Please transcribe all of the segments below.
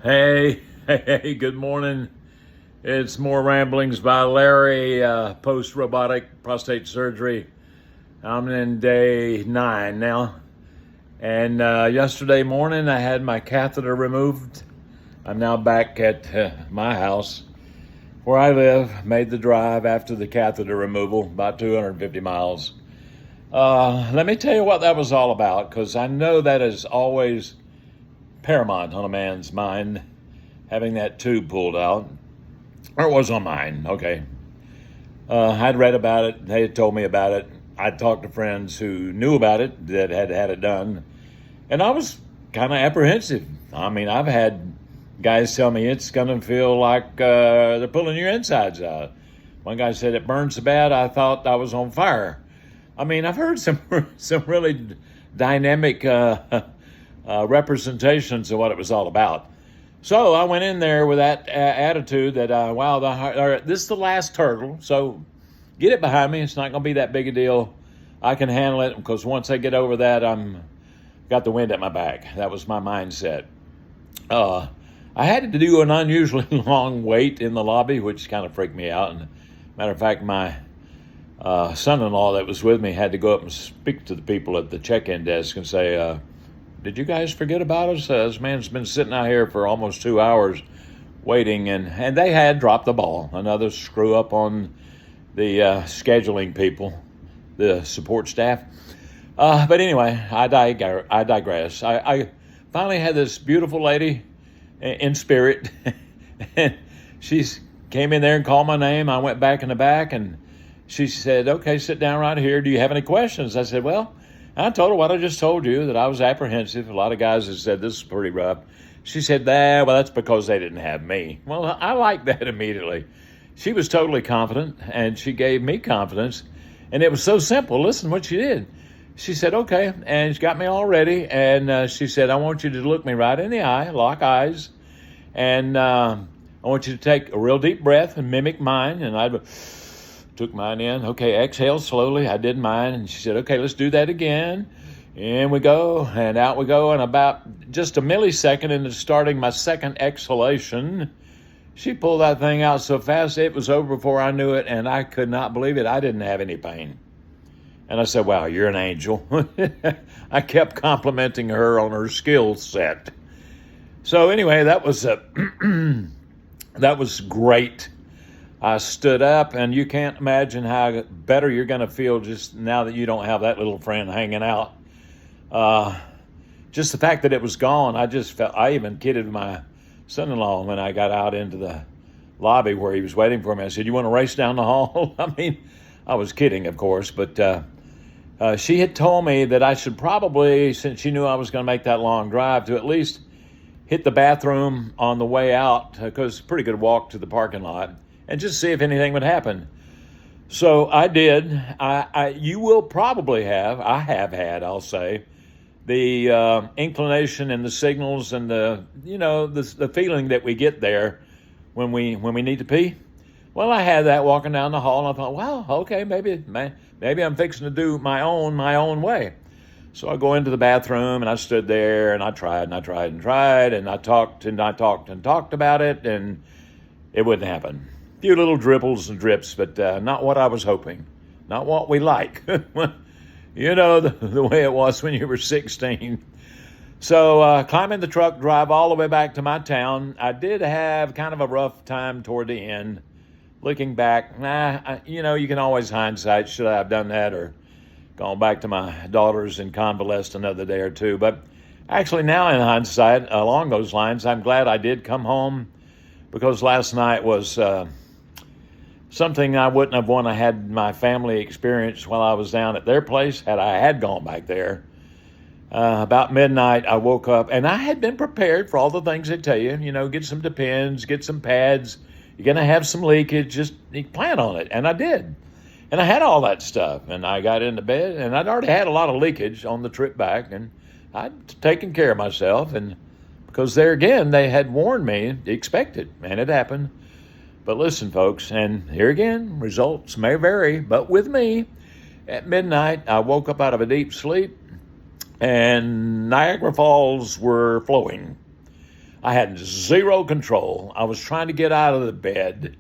Hey, hey, good morning. It's more ramblings by Larry, post robotic prostate surgery. I'm in day 9 now. And yesterday morning, I had my catheter removed. I'm now back at my house where I live. Made the drive after the catheter removal, about 250 miles. Let me tell you what that was all about, because I know that is always paramount on a man's mind, having that tube pulled out. Or it was on mine, okay. I'd read about it. They had told me about it. I'd talked to friends who knew about it, that had had it done. And I was kind of apprehensive. I mean, I've had guys tell me it's going to feel like they're pulling your insides out. One guy said it burned so bad I thought I was on fire. I mean, I've heard some really dynamic representations of what it was all about. So I went in there with that attitude that, wow, this is the last hurdle, so get it behind me. It's not going to be that big a deal. I can handle it, because once I get over that, I'm got the wind at my back. That was my mindset. I had to do an unusually long wait in the lobby, which kind of freaked me out. And matter of fact, my son-in-law that was with me had to go up and speak to the people at the check-in desk and say, did you guys forget about us? This man's been sitting out here for almost 2 hours waiting, and they had dropped the ball. Another screw up on the scheduling people, the support staff. But anyway, I digress. I finally had this beautiful lady in spirit, and she came in there and called my name. I went back in the back, and she said, okay, sit down right here. Do you have any questions? I said, well, I told her what I just told you, that I was apprehensive. A lot of guys have said this is pretty rough. She said, well, that's because they didn't have me. Well, I liked that immediately. She was totally confident, and she gave me confidence. And it was so simple. Listen what she did. She said, okay, and she got me all ready. And she said, I want you to look me right in the eye, lock eyes. And I want you to take a real deep breath and mimic mine. And I took mine in. Okay, exhale slowly. I did mine. And she said, okay, let's do that again. In we go, and out we go. And about just a millisecond into starting my second exhalation, she pulled that thing out so fast it was over before I knew it, and I could not believe it. I didn't have any pain. And I said, wow, you're an angel. I kept complimenting her on her skill set. So anyway, that was that was great. I stood up, and you can't imagine how better you're going to feel just now that you don't have that little friend hanging out. Just the fact that it was gone, I even kidded my son-in-law when I got out into the lobby where he was waiting for me. I said, you want to race down the hall? I mean, I was kidding, of course, but she had told me that I should probably, since she knew I was going to make that long drive, to at least hit the bathroom on the way out, because it's a pretty good walk to the parking lot, and just see if anything would happen. So I did. You will probably have, I have had, I'll say, the inclination and the signals and the feeling that we get there when we need to pee. Well, I had that walking down the hall, and I thought, wow, okay, maybe I'm fixing to do my own way. So I go into the bathroom, and I stood there, and I tried, and I talked about it, and it wouldn't happen. A few little dribbles and drips, but not what I was hoping, not what we like. You know, the way it was when you were 16. So climb in the truck, drive all the way back to my town. I did have kind of a rough time toward the end. Looking back, you can always hindsight. Should I have done that, or gone back to my daughters and convalesced another day or two? But actually now in hindsight, along those lines, I'm glad I did come home, because last night was something I wouldn't have wanted to had my family experience while I was down at their place had I had gone back there. About midnight, I woke up, and I had been prepared for all the things they tell you. Get some Depends, get some pads. You're going to have some leakage. Just plan on it. And I did. And I had all that stuff. And I got into bed, and I'd already had a lot of leakage on the trip back, and I'd taken care of myself. And because there again, they had warned me, expect it, and it happened. But listen, folks, and here again, results may vary, but with me, at midnight, I woke up out of a deep sleep, and Niagara Falls were flowing. I had zero control. I was trying to get out of the bed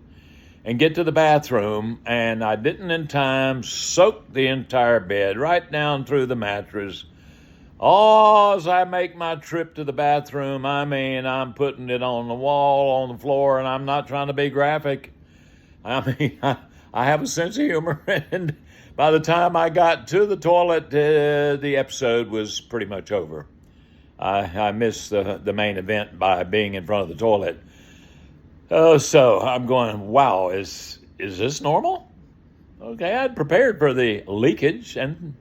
and get to the bathroom, and I didn't in time soak the entire bed right down through the mattress. Oh, as I make my trip to the bathroom, I mean, I'm putting it on the wall, on the floor, and I'm not trying to be graphic. I mean, I have a sense of humor, and by the time I got to the toilet, the episode was pretty much over. I missed the main event by being in front of the toilet. Oh, so I'm going, wow, is this normal? Okay, I'd prepared for the leakage, and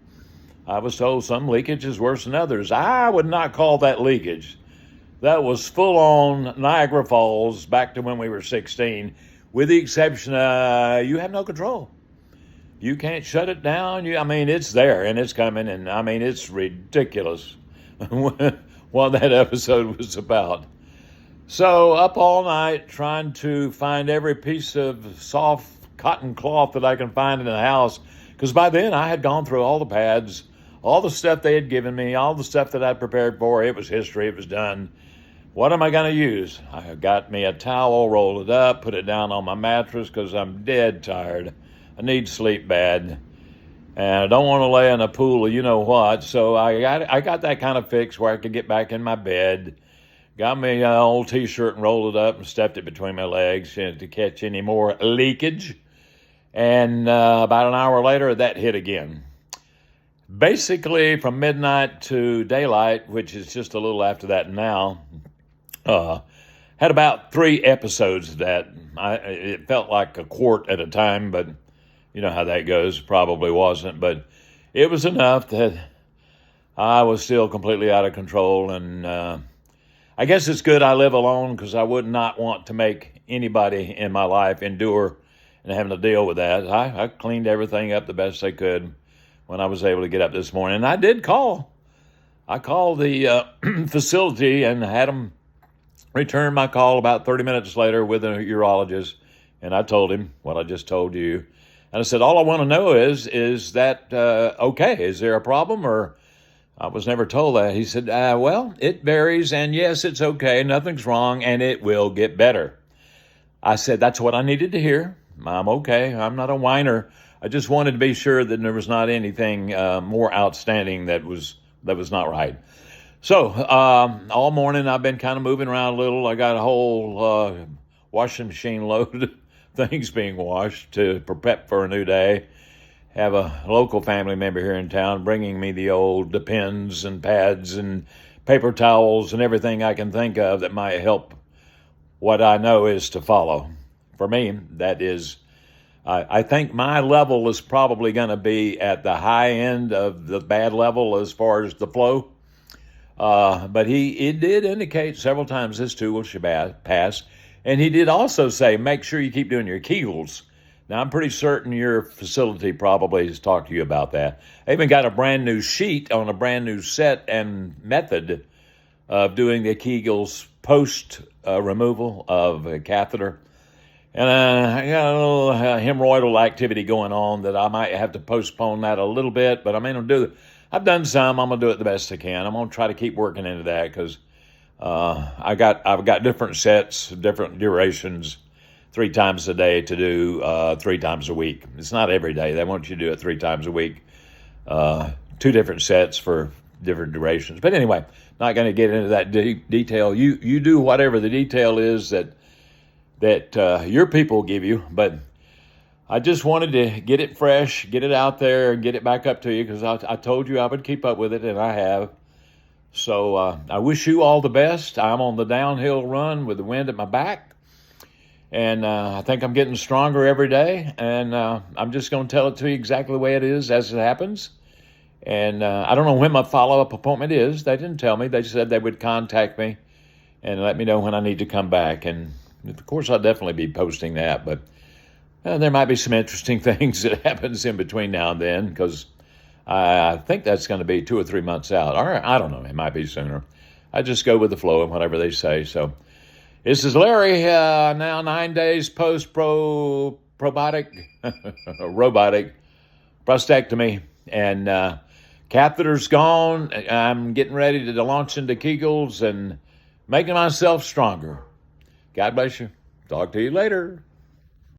I was told some leakage is worse than others. I would not call that leakage. That was full-on Niagara Falls back to when we were 16, with the exception you have no control. You can't shut it down. I mean, it's there, and it's coming, and I mean, it's ridiculous what that episode was about. So up all night trying to find every piece of soft cotton cloth that I can find in the house, because by then I had gone through all the pads, all the stuff they had given me, all the stuff that I'd prepared for. It was history. It was done. What am I going to use? I got me a towel, rolled it up, put it down on my mattress because I'm dead tired. I need sleep bad. And I don't want to lay in a pool of you-know-what. So I got that kind of fix where I could get back in my bed. Got me an old T-shirt and rolled it up and stuffed it between my legs to catch any more leakage. And about an hour later, that hit again. Basically, from midnight to daylight, which is just a little after that now, had about 3 episodes of that. It felt like a quart at a time, but you know how that goes. Probably wasn't, but it was enough that I was still completely out of control. And I guess it's good I live alone, because I would not want to make anybody in my life endure and having to deal with that. I cleaned everything up the best I could when I was able to get up this morning. And I did call. I called the facility and had them return my call about 30 minutes later with a urologist. And I told him what I just told you. And I said, all I want to know is that okay? Is there a problem? Or I was never told that. He said, well, it varies. And yes, it's okay. Nothing's wrong. And it will get better. I said, that's what I needed to hear. I'm okay. I'm not a whiner. I just wanted to be sure that there was not anything more outstanding that was not right. So all morning I've been kind of moving around a little. I got a whole washing machine load of things being washed to prep for a new day. Have a local family member here in town bringing me the old Depends and pads and paper towels and everything I can think of that might help what I know is to follow. For me, that is, I think my level is probably going to be at the high end of the bad level as far as the flow. But it did indicate several times this too will pass. And he did also say, make sure you keep doing your Kegels. Now, I'm pretty certain your facility probably has talked to you about that. I even got a brand new sheet on a brand new set and method of doing the Kegels post removal of a catheter. And I got a little hemorrhoidal activity going on that I might have to postpone that a little bit, but I'm going to do it. I've done some. I'm going to do it the best I can. I'm going to try to keep working into that because I've got different sets, different durations, 3 times a day to do 3 times a week. It's not every day. They want you to do it 3 times a week, 2 different sets for different durations. But anyway, not going to get into that detail. You do whatever the detail is that your people give you, but I just wanted to get it fresh, get it out there, and get it back up to you because I told you I would keep up with it, and I have. So I wish you all the best. I'm on the downhill run with the wind at my back, and I think I'm getting stronger every day, and I'm just going to tell it to you exactly the way it is as it happens. And I don't know when my follow-up appointment is. They didn't tell me. They said they would contact me and let me know when I need to come back. And, of course, I'll definitely be posting that. But there might be some interesting things that happens in between now and then because I think that's going to be 2 or 3 months out. Or I don't know. It might be sooner. I just go with the flow and whatever they say. So this is Larry, now 9 days robotic prostatectomy. And catheter's gone. I'm getting ready to launch into Kegels, and making myself stronger. God bless you. Talk to you later.